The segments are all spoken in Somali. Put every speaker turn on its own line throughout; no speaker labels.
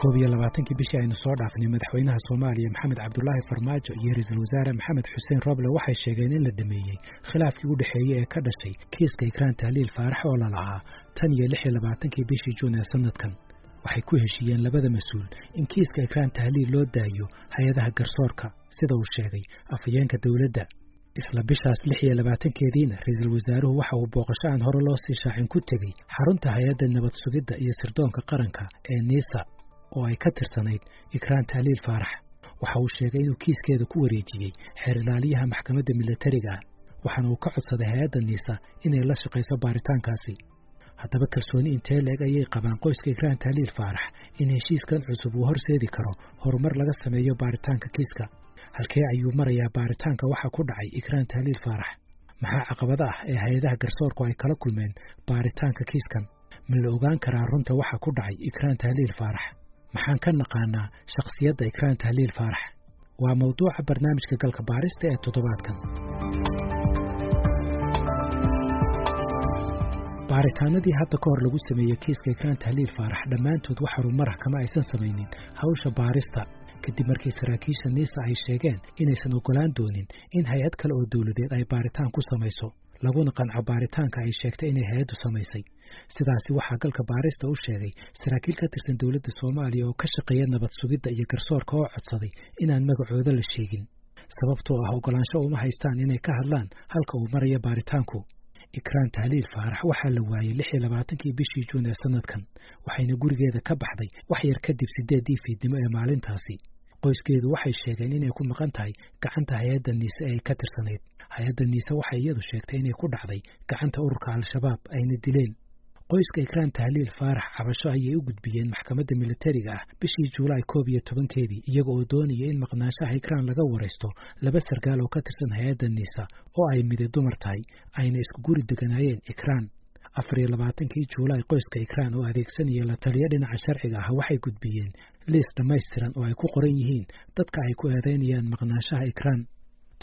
22 bishii aynu soo dhaafnay madaxweynaha Soomaaliya Maxamed Cabdullaahi Farmaajo iyo ra'iisul wasaare Maxamed Xuseen Roble waxay sheegeen in la dhameeyay khilaafkii u dhaxeeyay ee ka dhashay kiiska Ikraan Tahliil Faarax oo la lahaa tan iyo 26 bishii Juun ee sanadkan. waxay ku heshiiyeen labada mas'uul in kiiska Ikraan Tahliil loo daayo hay'adaha garsoorka sida uu sheegay afhayeenka dawladda. isla bishaas 26keediina ra'iisul wasaaruhu waxa uu booqasho aan hore loo sii shaacin ku tegay xarunta hay'adda nabad sugidda iyo sirdoonka qaranka ee NISA oo ay ka tirsanayd Ikraan Tahliil Faarax. waxa uu sheegay inuu kiiskeeda ku wareejiyay xeer ilaaliyaha maxkamadda militariga waxaana uu ka codsaday hay'adda NISA inay la shaqeyso baaritaankaasi. haddaba kalsooni intee leeg ayay qabaan qoyska Ikraan Tahliil Faarax in heshiiskan cusub uu horseedi karo horumar laga sameeyo baaritaanka kiiska? halkee ayuu marayaa baaritaanka waxa ku dhacay Ikraan Tahliil Faarax? maxaa caqabada ah ee hay'adaha garsoorku ay kala kulmeen baaritaanka kiiskan? ma la ogaan karaa runta waxa ku dhacay Ikraan Tahliil Faarax? maxaan ka naqaanaa shakhsiyadda Ikraan Tahliil Faarax? waa mawduuca barnaamijka galka baarista ee toddobaadkan. baaritaanadii hadda ka hor lagu sameeyay kiiska Ikraan Tahliil Faarax dhammaantood wax horumar ah kama aysan samaynin hawsha baarista kadib markii saraakiisha NISA ay sheegeen inaysan ogolaan doonin in hay'ad kale oo dawladeed ay baaritaan ku samayso laguna qanco baaritaanka ay sheegtay inay hay'addu samaysay. sidaasi waxaa galka baarista u sheegay saraakiil ka tirsan dawladda Soomaaliya oo ka shaqeeya nabad sugidda iyo garsoorka oo codsaday inaan magacooda la sheegin sababtoo ah ogolaansho uma haystaan inay ka hadlaan halka uu marayo baaritaanku. Ikraan Tahliil Faarax waxaa la waayay 26 bishii Juun ee sanadkan waxayna gurigeeda ka baxday wax yar kadib 8 fiidnimo ee maalintaasi. qoyskeedu waxay sheegeen inay ku maqan tahay gacanta hay'adda NISA ee ka tirsanayd. hay'adda NISA waxay iyadu sheegtay inay ku dhacday gacanta ururka Al-Shabaab ayna dileen. qoyska Ikraan Tahliil Faarax cabasho ayay u gudbiyeen maxkamadda militariga bishii Juulaay 11keedii iyaga oo doonaya in maqnaanshaha Ikraan laga wareysto laba sargaal oo ka tirsan hay'adda NISA oo ay mid dumar tahay ayna isku guri deganaayeen Ikraan. 24 Juulaay qoyska Ikraan oo adeegsanaya la taliya dhinaca sharciga waxay gudbiyeen liis dhammaystiran oo ay ku qoran yihiin dadka ay ku eedeynayaan maqnaanshaha Ikraan.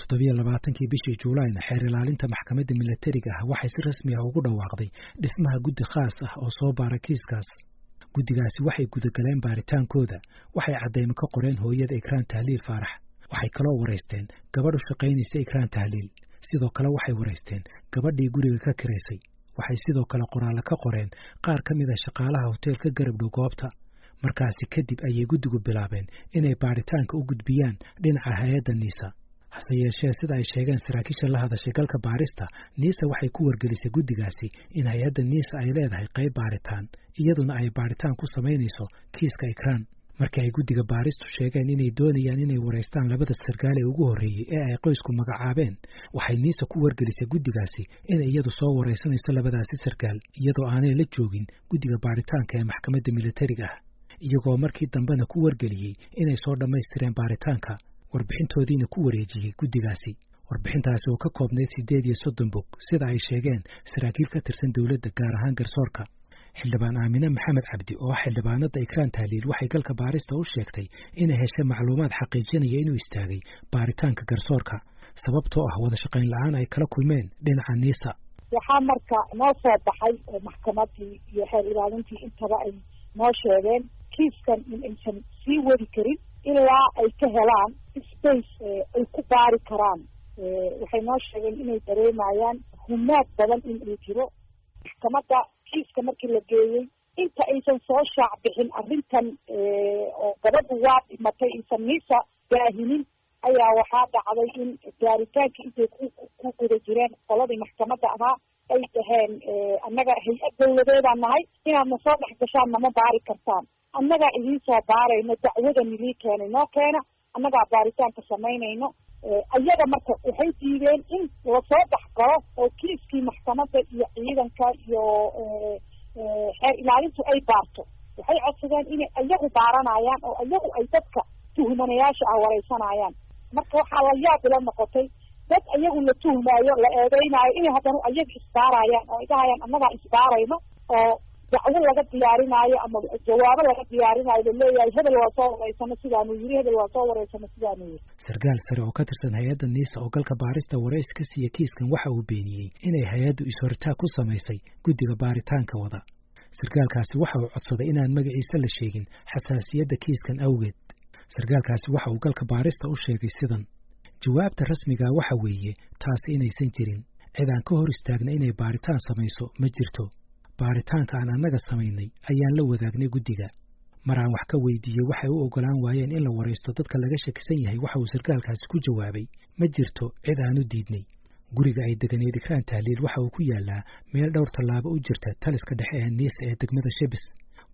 27 bishii Juulaayna xeer ilaalinta maxkamadda militariga waxay si rasmi ah ugu dhawaaqday dhismaha guddi khaas ah oo soo baara kiiskaas. guddigaasi waxay gudagaleen baaritaankooda waxay cadeymo ka qoreen hooyada Ikraan Tahliil Faarax. waxay kaloo wareysteen gabadh u shaqaynaysa Ikraan Tahliil. sidoo kale waxay wareysteen gabadhii guriga ka kireysay. waxay sidoo kale qoraal ka qoreen qaar ka mid ah shaqaalaha hoteelka garabdhow goobta. markaasi kadib ayay guddigu bilaabeen inay baaritaanka u gudbiyaan dhinaca hay'adda NISA. hase yeeshee sida ay sheegeen saraakiisha la hadashay galka baarista NISA waxay ku wargelisay guddigaasi in hay'adda NISA ay leedahay qayb baaritaan iyaduna ay baaritaan ku samaynayso kiiska Ikraan. markii ay guddiga baaristu sheegeen inay doonayaan inay wareystaan labada sargaal ee ugu horreeyay ee ay qoysku magacaabeen waxay NISA ku wargelisay guddigaasi inay iyadu soo wareysanayso labadaasi sargaal iyadoo aanay la joogin guddiga baaritaanka ee maxkamadda militariga iyagoo markii dambena ku wargeliyay inay soo dhammaystireen baaritaanka warbixintoodiina ku wareejiyay guddigaasi. warbixintaasi oo ka koobnayd 38 bog sida ay sheegeen saraakiil ka tirsan dawladda gaar ahaan garsoorka. xildhibaan Aamina Maxamed Cabdi oo xildhibaanada Ikraan Tahliil waxay galka baarista u sheegtay inay heshay macluumaad xaqiijinaya inuu istaagay baaritaanka garsoorka sababtoo ah wada shaqayn la'aan ay kala kulmeen dhinaca NISA.
waxaa marka noo soo baxay maxkamadii iyo xeer ilaalintii intaba ay noo sheegeen kiiskan in aysan sii wadi karin ilaa ay ka helaan space ay ku baari karaan. waxay noo sheegeen inay dareemayaan humaad badan in uu jiro. maxkamadda kiiska markii la geeyey inta aysan soo shaac bixin arrintan oo gabadhu waa dhimatay aysan NISA baahinin ayaa waxaa dhacday in baaritaankii intay ku guda jireen qoladii maxkamadda ahaa ay dhaheen annaga hay-ad dawladeedaan nahay inaadna soo dhex gashaan nama baari kartaan. annagaa idiin soo baarayno dacwadan idii keenay noo keena annagaa baaritaanka samaynayno. ayaga marka waxay diideen in lasoo dhex galo oo kiiskii maxkamadda iyo ciidanka iyo xeer ilaalintu ay baarto. waxay codsadeen inay ayagu baaranayaan oo ayagu ay dadka tuhmanayaasha wareysanayaan. marka waxaa la yaab ila noqotay dad ayagu la tuhmaayo la eedeynaayo inay haddana ayaga isbaarayaan oo ay dhahayaan annagaa isbaarayno oo dacwo laga diyaarinaayo ama jawaabo laga diyaarinaayo laleeyahay hebel waa soo wareysano sidaanuu yiri hebel waa soo wareysano sidaanuu yiri.
sargaal sare oo ka tirsan hay'adda NISA oo galka baarista wareysi ka siiya kiiskan waxa uu beeniyey inay hay'addu is-hortaag ku samaysay guddiga baaritaanka wada. sarkaalkaasi waxa uu codsaday inaan magaciisa la sheegin xasaasiyadda kiiskan awgeed. sarkaalkaasi waxa uu galka baarista u sheegay sidan: jawaabta rasmiga waxa weeye taasi inaysan jirin. cid aan ka hor istaagna inay baaritaan samayso ma jirto. baaritaanka aan annaga samaynay ayaan la wadaagnay guddiga. mar aan wax ka weydiiyey waxay u ogolaan waayeen in la waraysto dadka laga shakisan yahay waxa uu sarkaalkaasi ku jawaabay: ma jirto cid aan u diidnay. guriga ay deganeed Ikraan Tahliil waxa uu ku yaalaa meel dhowr tallaabo u jirta taliska dhexe ee Niisa ee degmada Shibis.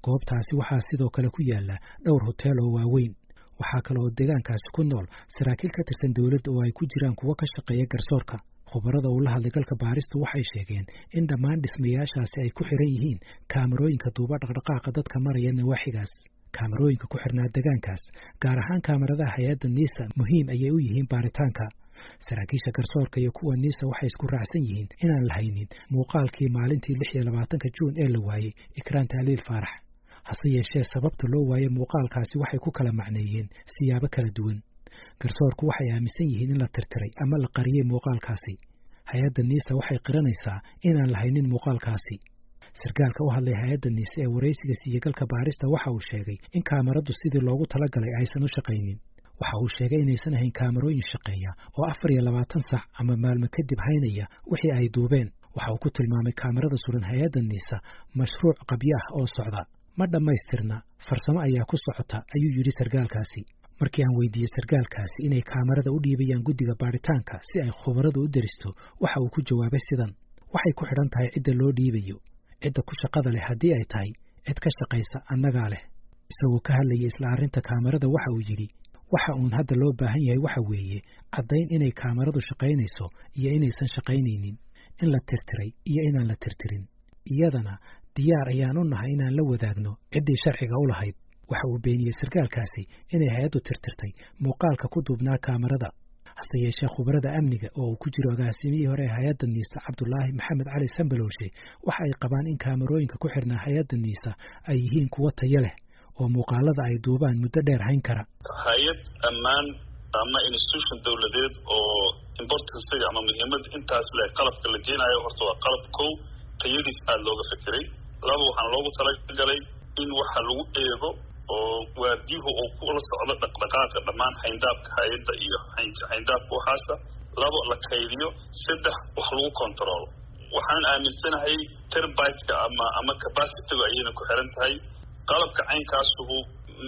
goobtaasi waxaa sidoo kale ku yaala dhowr hotel oo waaweyn. waxaa kale oo deegaankaasi ku nool saraakiil ka tirsan dawladda oo ay ku jiraan kuwa ka shaqeeya garsoorka. khubarada uu la hadlay galka baaristu waxay sheegeen in dhammaan dhismayaashaasi ay ku xiran yihiin kaamarooyinka duuba dhaqdhaqaaqa dadka maraya nawaaxigaas. kaamarooyinka ku xirnaa deegaankaas, gaar ahaan kaamaradaha hay-adda Niisa, muhiim ayay u yihiin baaritaanka. saraakiisha garsoorka iyo kuwa Niisa waxay isku raacsan yihiin inaan la haynin muuqaalkii maalintii 26 Juun ee la waayey Ikraan Tahliil Faarax. hase yeeshee sababta loo waayey muuqaalkaasi waxay ku kala macneeyeen siyaabo kala duwan. garsoorku waxay aaminsan yihiin in la tirtiray ama la qariyey muuqaalkaasi. hay-adda Niisa waxay qiranaysaa inaan la haynin muuqaalkaasi. sarkaalka u hadlay hay-adda Niisa ee waraysiga siiyey galka baarista waxa uu sheegay in kaamaradu sidii loogu talagalay aysan u shaqaynin. waxa uu sheegay inaysan ahayn kaamarooyin shaqeeya oo 24 sac ama maalmo kadib haynaya wixii ay duubeen. waxa uu ku tilmaamay kaamarada suran hay-adda Niisa mashruuc qabyo ah oo socda. ma dhammaystirna, farsamo ayaa ku socota, ayuu yidhi sarkaalkaasi. markii aan weydiiyey sarkaalkaasi inay kaamarada u dhiibayaan guddiga baaritaanka si ay khubaradu u deristo, waxa uu ku jawaabay sidan: waxay ku xidhan tahay cidda loo dhiibayo. cidda ku shaqada leh haddii ay tahay cid ka shaqaysa, annagaa leh. isagoo ka hadlayay isla arrinta kaamarada waxa uu yidhi: waxa uun hadda loo baahan yahay waxa weeye caddayn inay kaamaradu shaqaynayso iyo inaysan shaqaynaynin, in la tirtiray iyo inaan la tirtirin. iyadana diyaar ayaan u nahay inaan la wadaagno ciddii sharciga u lahayd. waxa uu beeniyey sarkaalkaasi inay hay-addu tirtirtay muuqaalka ku duubnaa kaamarada. hase yeeshee khubarada amniga oo uu ku jiro agaasimihii hore ee hay-adda Niisa Cabdulaahi Maxamed Cali Sambalooshe waxa ay qabaan in kaamarooyinka ku xirnaa hay-adda Niisa ay yihiin kuwo tayo leh oo muuqaalada ay duubaan muddo dheer hayn kara.
hay-ad ammaan ama institution dawladeed oo importance ama muhiimad intaas leh qalabka la geenayo horta waa qalab kow tayadiis aad looga fikiray. laba waxaan loogu talagalay in waxa lagu eego oo waadihu oo kula socdo dhaqdhaqaaqa dhammaan hayndaabka hay-adda iyo hayndaabka waxaasa. laba la kaydiyo. saddex wax lagu control. waxaan aaminsanahay terabyte-ka ama capacity-ga ayayna ku xiran tahay. qalabka caynkaasuhu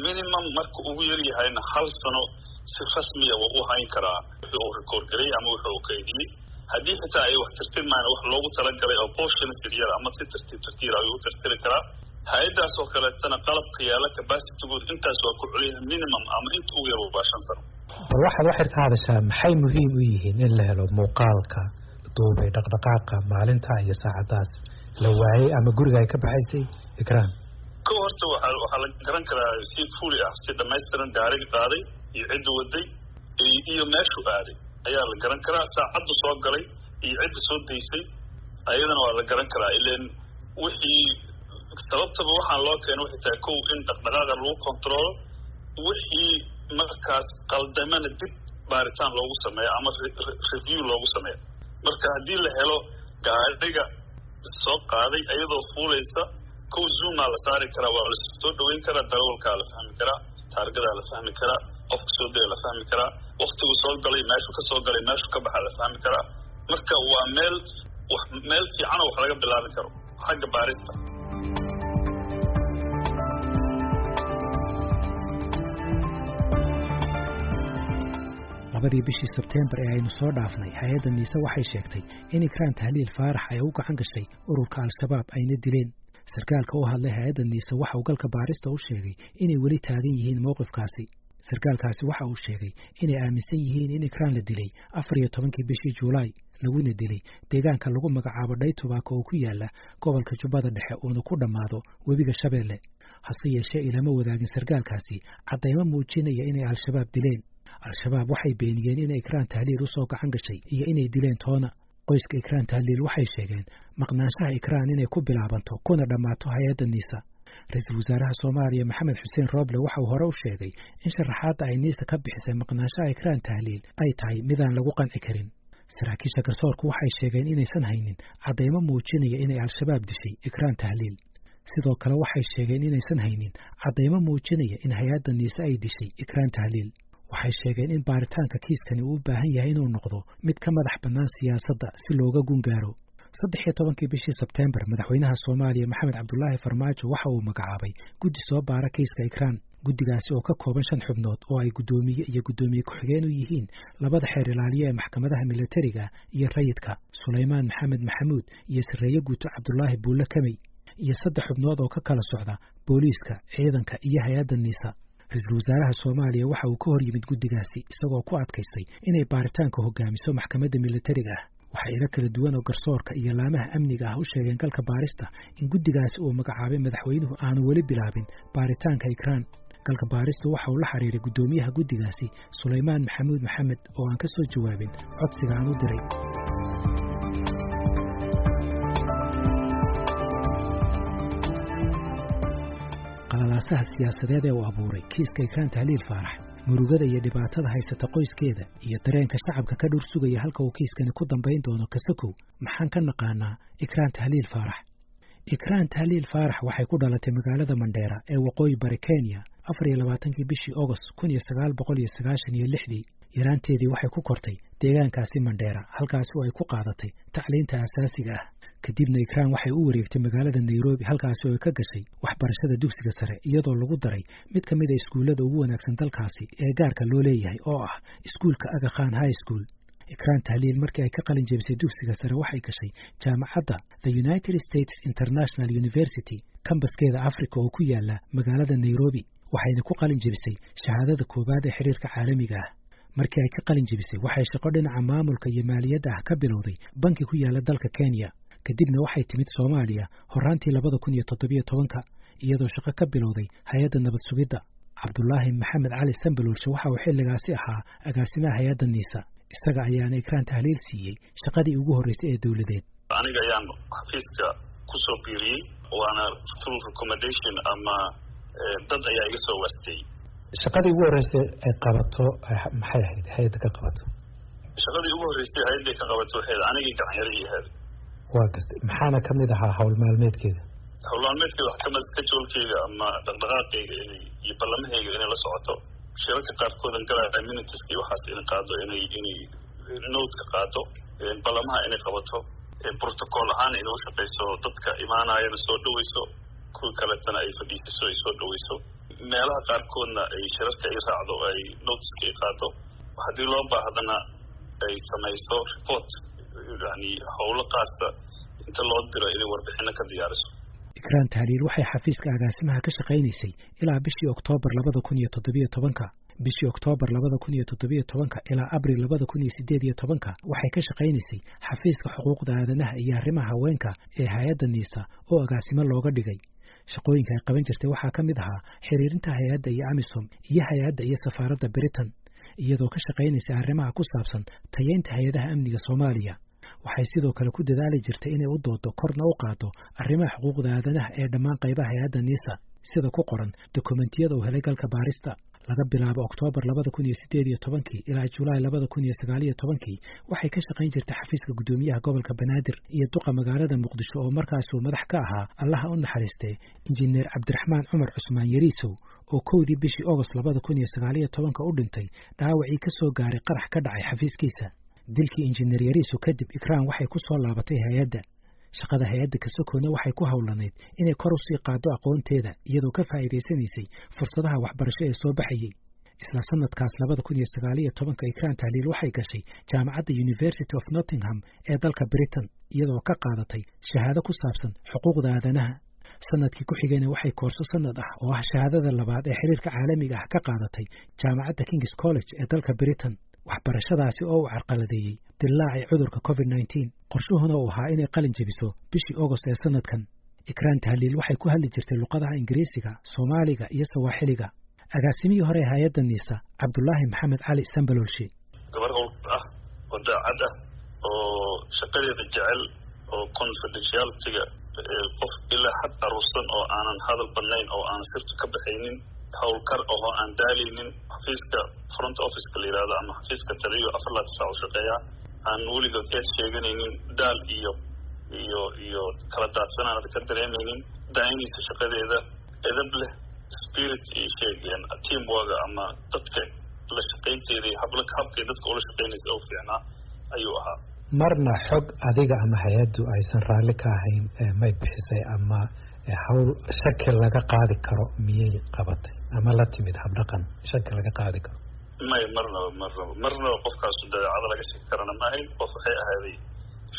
minimum marka ugu yar yahayna 1 sano si rasmiya waa u hayn karaa wixii uu record garay ama wixii uu kaydiyey. haddii xitaa ay wax tirtirmaan wax loogu talagalay oo portions yar ama si tartiib ay u tirtiri karaa. hay-addaas oo kaleetana qalabka yaala capacity-gooda intaas waa ku celiya minimum ama inta ugu yar waa 5 sano.
bal waxaad waxaad ka hadashaa maxay muhiim u yihiin in la helo muuqaalka duubay dhaqdhaqaaqa maalinta iyo saacadaas la waayey ama guriga ay ka baxaysay Ikraan?
ko horta waxaa la garan karaa si fully ah, si dhammaystiran gaariga qaaday iyo cidda waday iyo meeshuu aaday ayaa la garan karaa. saacaddu soo galay iyo cidda soo daysay ayadana waa la garan karaa. ileen wixii sababtaba waxaan loo keenay waxay tahay kow in dhaqdhaqaaqa lagu controlo, wixii markaas qaldamana dib baaritaan loogu sameeyo ama review loogu sameeyo. marka haddii la helo gaariga soo qaaday ayadoo fuulaysa, kow zooma la saari karaa, waa la soo dhaweyn karaa, darawalkaa la fahmi karaa, taargadaa la fahmi karaa, qofka soo daya la fahmi karaa, waktigu soo galay, meeshuu ka soo galay, meeshuu ka baxa la fahmi karaa. marka waa meel fiican oo wax laga bilaabi karo xagga baarista.
labadii bishii Sebteembar ee aynu soo dhaafnay, hay-adda Niisa waxay sheegtay in Ikraan Tahliil Faarax ay u gacan gashay ururka Al-Shabaab ayna dileen. sarkaalka u hadlay hay-adda Niisa waxa uu galka baarista u sheegay inay weli taagan yihiin mowqifkaasi. sarkaalkaasi waxa uu sheegay inay aaminsan yihiin in Ikraan la dilay 14 bishii Juulaay, laguna dilay deegaanka lagu magacaabo Dhaytubaako oo ku yaala gobolka Jubbada Dhexe uuna ku dhammaado webiga Shabeelle. hase yeeshee ilama wadaagin sarkaalkaasi caddaymo muujinaya inay Al-Shabaab dileen. Al-Shabaab waxay beeniyeen inay Ikraan Tahliil u soo gacan gashay iyo inay dileen toona. qoyska Ikraan Tahliil waxay sheegeen maqnaanshaha Ikraan inay ku bilaabanto kuna dhammaato hay-adda Niisa. ra-iisul wasaaraha Soomaaliya Maxamed Xuseen Rooble waxa uu hore u sheegay in sharaxaadda ay Niisa ka bixisay maqnaanshaha Ikraan Tahliil ay tahay midaan lagu qanci karin. saraakiisha garsoorku waxay sheegeen inaysan haynin caddaymo muujinaya inay Al-Shabaab dishay Ikraan Tahliil. sidoo kale waxay sheegeen inaysan haynin caddaymo muujinaya in hay-adda niise ay dishay Ikraan Tahliil. waxay sheegeen in baaritaanka kiiskani uu u baahan yahay inuu noqdo mid ka madax bannaan siyaasadda si looga gungaaro. 13 bishii Sebteembar madaxweynaha Soomaaliya Maxamed Cabdullaahi Farmaajo waxa uu magacaabay guddi soo baara kiiska Ikraan. guddigaasi oo ka kooban 5 xubnood oo ay gudoomiye iyo gudoomiye ku-xigeen u yihiin labada xeer ilaaliye ee maxkamadaha militariga iyo rayidka Suleymaan Maxamed Maxamuud iyo Sareeye Guuto Cabdullaahi Buulle Kamey iyo 3 xubnood oo ka kala socda booliiska, ciidanka iyo hay-adda niisa. Ra'iisul Wasaaraha Soomaaliya waxa uu ka hor yimid guddigaasi isagoo ku adkaystay inay baaritaanka hogaamiso maxkamadda militariga ah. waxay ila kala duwan oo garsoorka iyo laamaha amniga ah u sheegeen galka baarista in guddigaasi uu magacaabay madaxweynuhu aanu weli bilaabin baaritaanka Ikraan. galka baaristu waxa uu la xiriiray gudoomiyaha guddigaasi Suleymaan Maxamuud Maxamed oo aan ka soo jawaabin codsiga aan u diray. qalalaasaha siyaasadeed ee uu abuuray kiiska Ikraan Tahliil Faarax, murugada iyo dhibaatada haysata qoyskeeda iyo dareenka shacabka ka dhur sugaya halka uu kiiskani ku dambayn doono kasakow maxaan ka naqaanaa Ikraan Tahliil Faarax. Ikraan Tahliil Faarax waxay ku dhalatay magaalada Mandheera ee waqooyi bari Kenya 24 bishii August 1996. yaraanteedii waxay ku kortay deegaankaasi Mandheera halkaas oo ay ku qaadatay tacliinta asaasiga ah. kadibna Ikraan waxay u wareegtay magaalada Nairobi halkaas oo ay ka gashay waxbarashada dugsiga sare iyadoo lagu daray mid ka mid ah iskuulada ugu wanaagsan dalkaasi ee gaarka loo leeyahay oo ah iskuulka Aga Khan High School. Ikraan Tahliil markii ay ka qalin jebisay dugsiga sare waxay gashay jaamacadda The United States International University kambaskeeda Afrika oo ku yaala magaalada Nairobi, waxayna ku qalin jebisay shahaadada koobaad ee xiriirka caalamiga ah. markii ay ka qalin jebisay waxay shaqo dhinaca maamulka iyo maaliyadda ah ka bilowday banki ku yaala dalka Kenya. kadibna waxay timid Soomaaliya horaantii 2017 iyadoo shaqo ka bilowday hay'adda nabad sugidda. Cabdullaahi Maxamed Cali Sambalolshe waxa uu xilligaasi ahaa agaasimaha hay'adda niisa. isaga ayaana Ikraan Tahliil siiyey shaqadii ugu horeysay ee dawladeed.
aniga ayaan xafiiska ku soo biiriyay waana through recommendation ama dad ayaa iga soo wastay.
shaqadii ugu horeysay ay qabato maxay ahayd hay'adda ka qabato?
shaqadii ugu horeysay hay'adda ka qabato waxay aniga gacan yar yahay.
waa gartay maxaana ka mid ahaa hawl maalmeedkeeda?
hawl maalmeedkeeda waxa ka mid ah schedule-keeda ama dhaqdhaqaaqeeda iyo ballamahayga inay la socoto. shirarka qaarkoodan galaya minutiska waxaas inay qaado inay note ka qaado ballamaha inay qabato protocol ahaan inay u shaqeyso dadka imaanayana soo dhaweyso kuwa kaletana ay fadhiisaso ay soo dhaweyso meelaha qaarkoodna ay shirarka ay raacdo ay notiska ay qaado haddii loo baahdana ay samayso report yani howlo qaasta inta loo diro inay warbixino ka diyaariso.
Ikraan Tahliil waxay xafiiska agaasimaha ka shaqaynaysay ilaa bishii Oktoobar 2017. bishii Oktoobar 2017 ilaa Abriil 2018 waxay ka shaqaynaysay xafiiska xuquuqda aadanaha iyo arrimaha haweenka ee hay'adda niisa oo agaasimo looga dhigay. shaqooyinka ay qaban jirtay waxaa ka mid ahaa xiriirinta hay'adda iyo AMISOM iyo hay'adda iyo safaaradda Britain, iyadoo ka shaqaynaysay arrimaha ku saabsan tayeynta hay'adaha amniga Soomaaliya. waxay sidoo kale ku dadaali jirtay inay u doodo korna u qaado arrimaha xuquuqda aadanaha ee dhammaan qaybaha hay'adda niisa sida ku qoran dokumentiyada uu helay galka baarista. laga bilaabo Oktoobar 2018 ilaa Julaay 2019 waxay ka shaqayn jirtay xafiiska gudoomiyaha gobolka Banaadir iyo duqa magaalada Muqdisho oo markaas uu madax ka ahaa Allah u naxariistay injineer Cabdiraxmaan Cumar Cusmaan Yariisow oo koodii bishii August 2019 u dhintay dhaawacii ka soo gaaray qarax ka dhacay xafiiskiisa. dilkii injineer Yariisow kadib Ikraan waxay ku soo laabatay hay'adda. shaqada hay'adda kasakoona waxay ku hawlanayd inay kor u sii qaado aqoonteeda iyadoo ka faa'iideysanaysay fursadaha waxbarasho ee soo baxayay. isla sanadkaas 2019 Ikraan Tahliil waxay gashay jaamacadda University of Nottingham ee dalka Britain iyadoo ka qaadatay shahaado ku saabsan xuquuqda aadanaha. sanadkii ku xigayna waxay koorso sanad ah oo ah shahaadada labaad ee xiriirka caalamiga ah ka qaadatay jaamacadda King's College ee dalka Britain. waxbarashadaasi oo uu carqaladeeyay dillaacii cudurka COVID-19 qorshuhuna uu ahaa inay qalin jebiso bishii August ee sanadkan. Ikraan Tahliil waxay ku hadli jirtay luqadaha Ingiriisiga, Soomaaliga iyo Sawaaxiliga. agaasimihii hore ee hay'adda niisa Cabdullaahi Maxamed Cali Sambalolshe.
gabar ah oo daacad ah oo shaqadeeda jecel oo confidentiality-ga qof ilaa xad aruursan oo aanan hadal badnayn oo aan sirtu ka baxaynin howlkar oo aan daaleynin xafiiska front office-ka la yiraahdo ama xafiiska taliyo 4 saac shaqeeya aan weligood eed sheeganaynin daal iyo iyo kala daadsanaan aad ka dareemaynin daa'imiisa shaqadeeda edab leh spirit iyo sheegeen teamwork ama dadka la shaqaynteeda iyo habkay dadka ula shaqaynaysa oo fiicnaa ayuu ahaa.
marna xog adiga ama hay-addu aysan raalli ka ahayn may bixisay ama hawl shaki laga qaadi karo miyay qabatay ama la timid habdhaqan shaki laga qaadi karo?
may marnaba qofkaasu dabeecada laga shaki karana ma ahayn. qof waxay ahaaday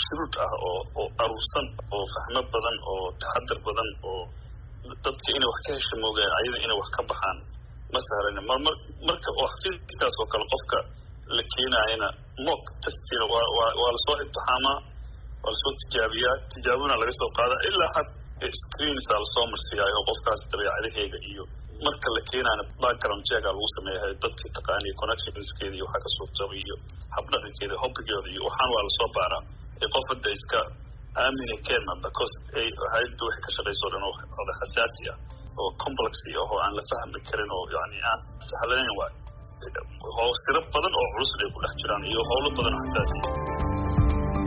shuruud ah oo aruursan oo fahmo badan oo taxadar badan oo dadka inay wax ka hesha moogaan ayada inay wax ka baxaan ma sahlan. marka oo xafiiskaas oo kale qofka la keenayana mock testina waa lasoo imtixaamaa, waa lasoo tijaabina laga soo qaada ilaa had screensa lasoo marsiiyaayo qofkaas dabeecadaheega iyo marka la keenaana background check lagu sameeyahay dadkii taqaaniya connectionskeeda iyo waxaa kasoo jabay iyo habdhaqankeeda hobbigeeda iyo waxaan waa lasoo baaraa qof hadda iska aamina keena because hay'addu waxay ka shaqayso dhan oo xasaasi ah oo complex ah oo aan la fahmi karin oo yani aan sahlanayn waa siro badan oo culus ay ku dhex jiraan iyo howlo badan oo xasaasi ah.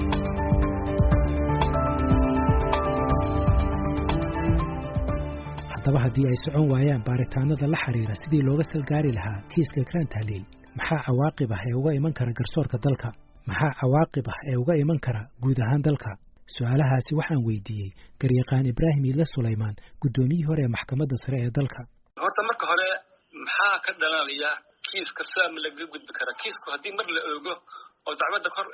haddaba haddii ay socon waayaan baaritaanada la xiriira sidii looga salgaari lahaa kiiska Ikraan Tahliil, maxaa cawaaqib ah ee uga iman kara garsoorka dalka? maxaa cawaaqib ah ee uga iman kara guud ahaan dalka? su'aalahaasi waxaan weydiiyey garyaqaan Ibraahim Ila Sulaymaan, guddoomiyihii hore ee maxkamadda sare ee dalka.
horta marka hore maxaa ka dhalanaya kiiska saam laga gudbi kara? kiisku haddii mar la oogo oo dacwadda kor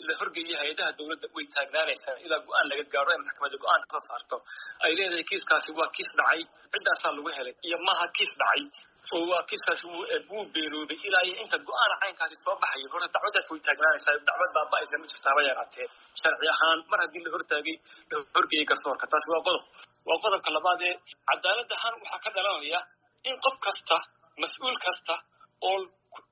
la horgeeyay hay'adaha dawladda way taagnaanaysaa ilaa go'aan laga gaaro ee maxkamadda go'aan ka saarto ay leedahay kiiskaasi waa kiis dhacay ciddaasaa lagu helay iyo maaha kiis dhacay oo waa kiiskaasi wuu beeroobay ilaa iyo inta go'aan caynkaasi soo baxayo horta dacwaddaas way taagnaanaysaa. dacwad baaba'aysa ma jirtaaba yaraatee sharci ahaan mar haddii la horgeeyay garsoorka. taasi waa qodobka labaad ee cadaalad ahaan waxaa ka dhalanaya in qof kasta mas-uul kasta oo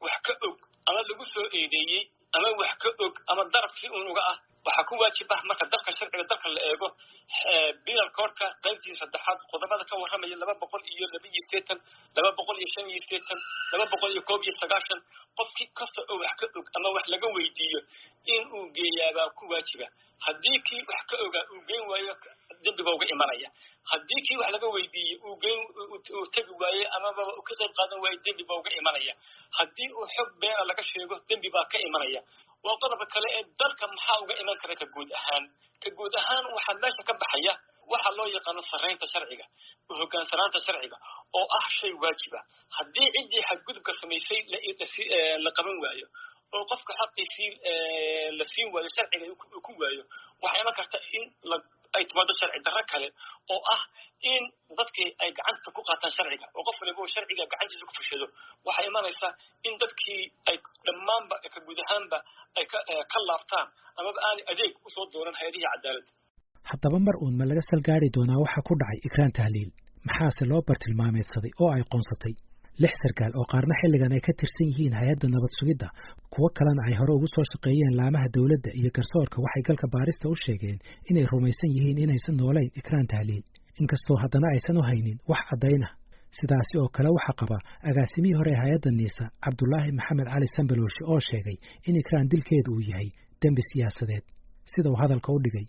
wax ka og ama lagu soo eedeeyey ama wax ka og ama daraf si uun uga ah waxaa ku waajib ah marka dalka sharciga dalka la eego penal codeka qaybtiisa saddexaad qodobada ka warramaya 282, 285, 291 qofkii kasta oo wax ka og ama wax laga weydiiyo in uu geeyaabaa ku waajiba. haddii kii wax ka ogaa uu geyn waayo dembiba uga imanaya. haddii kii wax laga weydiiyey uu tegi waaye amaba uu ka qayb qaadan waayo dembiba uga imanaya. haddii uu xog beena laga sheego dembi baa ka imanaya. waa qodobka kale ee dalka maxaa uga iman kara ka guud ahaan waxaa meesha ka baxaya waxa loo yaqaano sarreynta sharciga, hoggaansanaanta sharciga oo ah shay waajiba. haddii ciddii xadgudubka samaysay la qaban waayo oo qofka xaqiisii la siin waayo sharciga uu ku waayo waxaa iman karta in ay timaado sharci darro kale oo ah in dadkii ay gacanta ku qaataan sharciga oo qof waliba sharciga gacantiisa ku fushado. waxay imanaysaa in dadkii ay dhammaanba ka guud ahaanba ay ka laabtaan amaba aanay adeeg usoo dooran hay'adihii cadaaladda.
haddaba mar uun ma laga salgaari doonaa waxa ku dhacay Ikraan Tahliil? maxaase loo bartilmaameedsaday oo ay qoonsatay? 6 sarkaal oo qaarna xilligan ay ka tirsan yihiin hay'adda nabad sugidda, kuwo kalena ay hore ugu soo shaqeeyeen laamaha dawladda iyo garsoorka, waxay galka baarista u sheegeen inay rumaysan yihiin inaysan noolayn Ikraan Tahliil, inkastoo haddana aysan u haynin wax caddayn ah. sidaasi oo kale waxaa qaba agaasimihii hore ee hay'adda Niisa, Cabdullaahi Maxamed Cali Sambalooshi, oo sheegay in Ikraan dilkeedu uu yahay dembi siyaasadeed, sida uu hadalka u dhigay.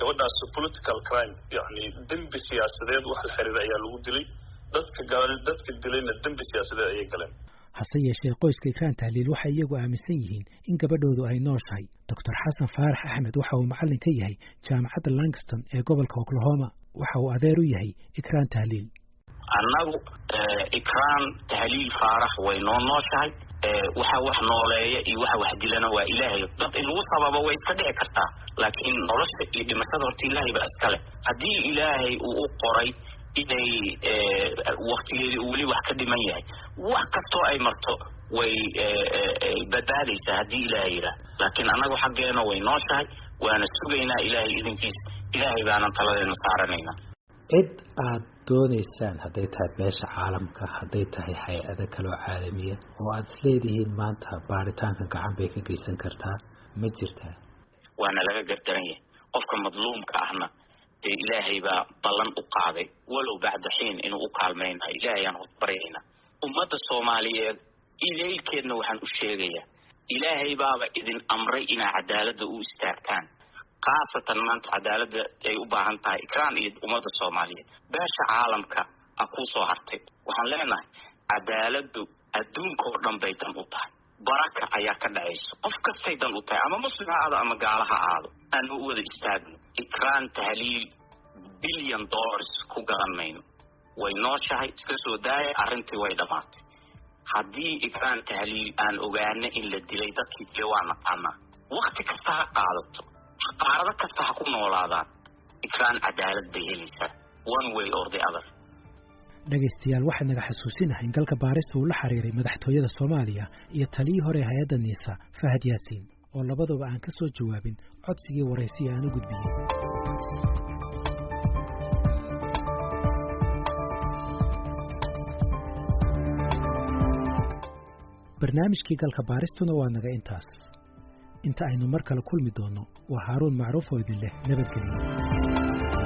gabadhaas political crime yani dembi siyaasadeed wax la xiriira ayaa lagu dilay. dadka dilayna dembi siyaasadeed ayay galeen.
hase yeeshee qoyska Ikraan Tahliil waxay iyagu aaminsan yihiin in gabadhoodu ay nooshahay. Dr. Xasan Faarax Axmed waxa uu macallin ka yahay jaamacadda Langston ee gobolka Oklahoma. waxa uu adeer u yahay Ikraan Tahliil.
annagu Ikraan Tahliil Faarax way nooshahay. waxa wax nooleeya iyo waxa wax dilana waa Ilaahay. dad in lagu sababo way iska dhici kartaa, laakiin nolosha iyo dhimashada horta Ilaahay baa iskale. haddii Ilaahay uu u qoray inay waqtigeedii uu weli wax ka dhiman yahay, wax kastoo ay marto way badbaadaysaa haddii Ilaahay yidhaah. laakiin annagu xaggeena way nooshahay, waana sugaynaa Ilaahay idinkiis. Ilaahay baanan taladeena saaranaynaa.
cid aad doonaysaan hadday tahay beesha caalamka, hadday tahay hay-ado kaloo caalamiya oo aad isleedihiin maanta baaritaanka gacan bay ka geysan kartaa ma jirtaa?
waana laga gardaran yahay qofka madluumka ahna ee Ilaahay baa ballan u qaaday walow bacda xiin inuu u kaalmaynayo. Ilaahay aan baryaynaa. ummadda Soomaaliyeed ileelkeedna waxaan u sheegayaa Ilaahay baaba idin amray inaa cadaaladda u istaagtaan khaasatan maanta cadaaladda ay u baahan tahay ikraan iyo ummadda Soomaaliyeed beesha caalamka ku soo hartay waxaan leenahay cadaaladdu adduunka oo dhan bay tan u tahay baraka ayaa ka dhacayso qof kastay dan u tahay ama muslim ha aado ama gaal ha aado aan u wada istaagno ikraan tahliil $1 billion ku garan mayno way nooshahay iska soo daaya arrintii way dhamaatay haddii ikraan tahliil aan ogaano in la dilay dadkii dilay waa naqaanaa waqti kasta ha qaadato qaarada kasta ha ku noolaadaan ikraan cadaalad bay helaysaa one way or the other.
dhagaystayaal waxaa naga xasuusinahay in galka baarista uu la xiriiray madaxtooyada Soomaaliya iyo taliyii hore hay'adda NISA Fahad Yaasiin oo labaduba aan ka soo jawaabin codsigii waraysi aan u gudbiyay. barnaamijkii galka baaristuna waa naga intaas inta aynu mar kale kulmi doono waa Haaruun Macruuf oo idin leh nabadgelyo.